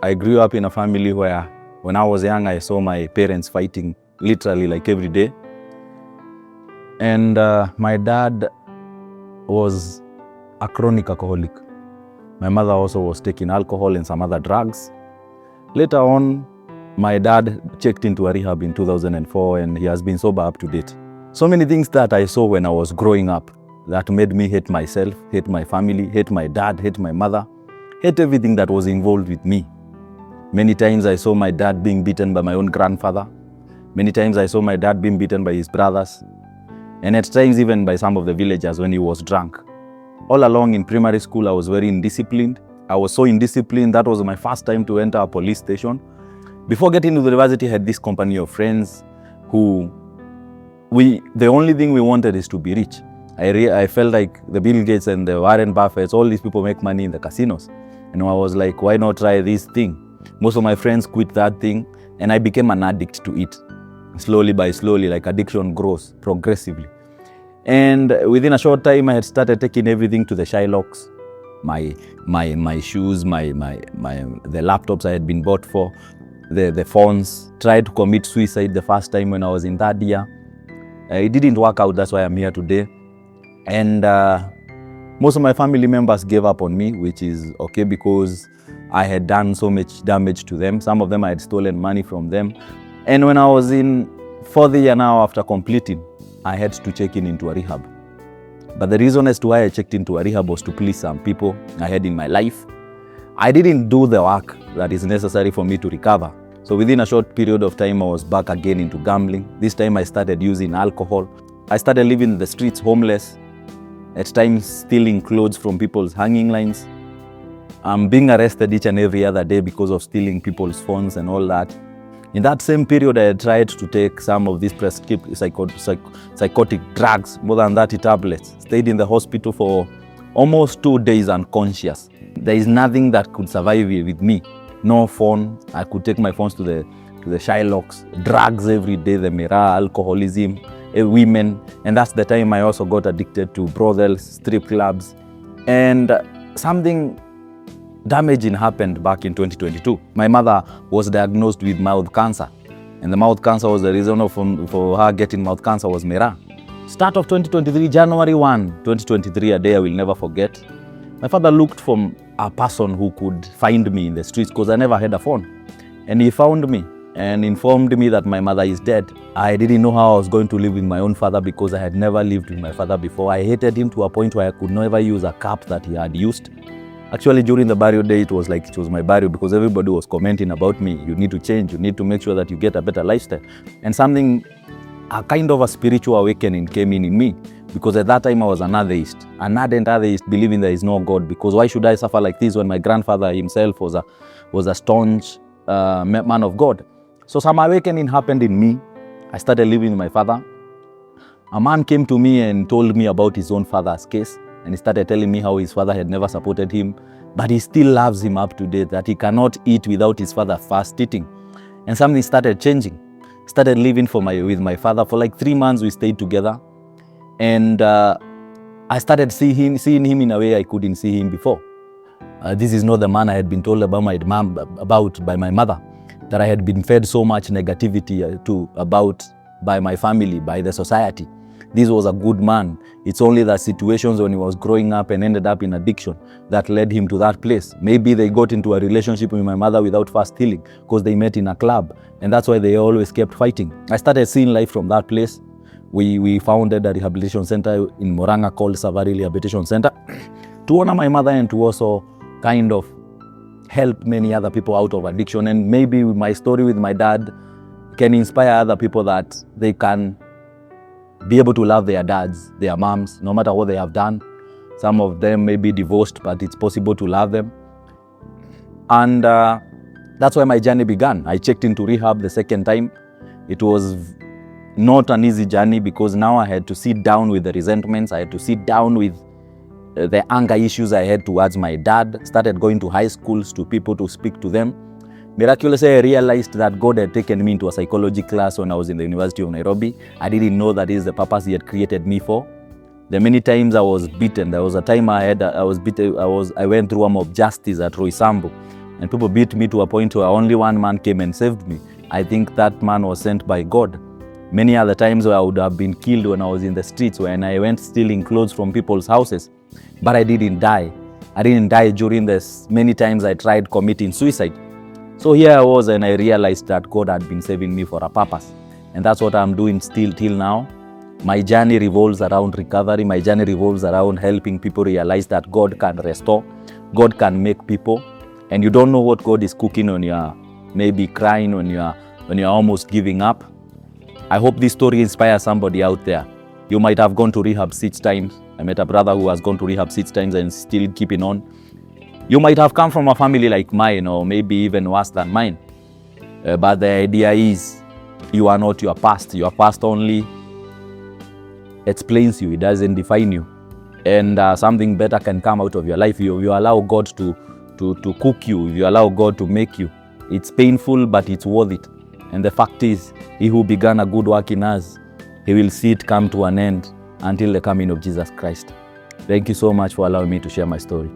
I grew up in a family where when I was young, I saw my parents fighting literally like every day. And my dad was a chronic alcoholic. My mother also was taking alcohol and some other drugs. Later on, my dad checked into a rehab in 2004 and he has been sober up to date. So many things that I saw when I was growing up that made me hate myself, hate my family, hate my dad, hate my mother, hate everything that was involved with me. Many times I saw my dad being beaten by my own grandfather. Many times I saw my dad being beaten by his brothers. And at times even by some of the villagers when he was drunk. All along in primary school, I was very indisciplined. I was so indisciplined, that was my first time to enter a police station. Before getting to the university, I had this company of friends who, the only thing we wanted is to be rich. I felt like the Bill Gates and the Warren Buffetts, all these people make money in the casinos. And I was like, why not try this thing? Most of my friends quit that thing and I became an addict to it. Slowly by slowly, like addiction grows progressively. And within a short time, I had started taking everything to the Shylocks. My shoes, the laptops I had been bought for, the phones. Tried to commit suicide the first time when I was in third year. It didn't work out, that's why I'm here today. And most of my family members gave up on me, which is okay because I had done so much damage to them. Some of them I had stolen money from them. And when I was in fourth year now after completing, I had to check into a rehab. But the reason as to why I checked into a rehab was to please some people I had in my life. I didn't do the work that is necessary for me to recover. So within a short period of time, I was back again into gambling. This time I started using alcohol. I started living in the streets, homeless. At times stealing clothes from people's hanging lines. I'm being arrested each and every other day because of stealing people's phones and all that. In that same period, I had tried to take some of these prescriptive psychotic drugs, more than 30 tablets. Stayed in the hospital for almost 2 days unconscious. There is nothing that could survive with me. No phone. I could take my phones to the Shylocks. Drugs every day, the mirror, alcoholism, women. And that's the time I also got addicted to brothels, strip clubs. And something damaging happened back in 2022. My mother was diagnosed with mouth cancer. And the mouth cancer was the reason for her getting mouth cancer was mirror. Start of 2023, January 1, 2023, a day I will never forget. My father looked for a person who could find me in the streets because I never had a phone. And he found me and informed me that my mother is dead. I didn't know how I was going to live with my own father because I had never lived with my father before. I hated him to a point where I could never use a cap that he had used. Actually, during the burial day, it was like it was my burial because everybody was commenting about me. You need to change. You need to make sure that you get a better lifestyle. And a kind of a spiritual awakening came in me because at that time I was an atheist, an ardent atheist, believing there is no God. Because why should I suffer like this when my grandfather himself was a staunch man of God? So some awakening happened in me. I started living with my father. A man came to me and told me about his own father's case. And he started telling me how his father had never supported him, but he still loves him up to date, that he cannot eat without his father first eating. And something started changing. Started living with my father. For like 3 months, we stayed together. And I started seeing him in a way I couldn't see him before. This is not the man I had been told about by my mother, that I had been fed so much negativity about by my family, by the society. This was a good man. It's only the situations when he was growing up and ended up in addiction that led him to that place. Maybe they got into a relationship with my mother without first healing because they met in a club, and that's why they always kept fighting. I started seeing life from that place. We founded a rehabilitation center in Moranga called Savari Rehabilitation Center to honor my mother and to also kind of help many other people out of addiction. And maybe my story with my dad can inspire other people that they can be able to love their dads, their moms, no matter what they have done. Some of them may be divorced, but it's possible to love them. And that's where my journey began. I checked into rehab the second time. It was not an easy journey because now I had to sit down with the resentments. I had to sit down with the anger issues I had towards my dad. Started going to high schools to people to speak to them. Miraculously, I realized that God had taken me into a psychology class when I was in the University of Nairobi. I didn't know that is the purpose He had created me for. The many times I was beaten. There was a time I went through a mob of justice at Roysambu. and people beat me to a point where only one man came and saved me. I think that man was sent by God. Many other times where I would have been killed when I was in the streets, when I went stealing clothes from people's houses, but I didn't die. I didn't die during this many times I tried committing suicide. So here I was, and I realized that God had been saving me for a purpose. And that's what I'm doing still till now. My journey revolves around recovery. My journey revolves around helping people realize that God can restore, God can make people. And you don't know what God is cooking when you're maybe crying, when you're almost giving up. I hope this story inspires somebody out there. You might have gone to rehab 6 times. I met a brother who has gone to rehab 6 times and still keeping on. You might have come from a family like mine, or maybe even worse than mine. But the idea is, you are not your past. Your past only explains you. It doesn't define you. And something better can come out of your life. You allow God to cook you. If you allow God to make you, it's painful, but it's worth it. And the fact is, he who began a good work in us, he will see it come to an end until the coming of Jesus Christ. Thank you so much for allowing me to share my story.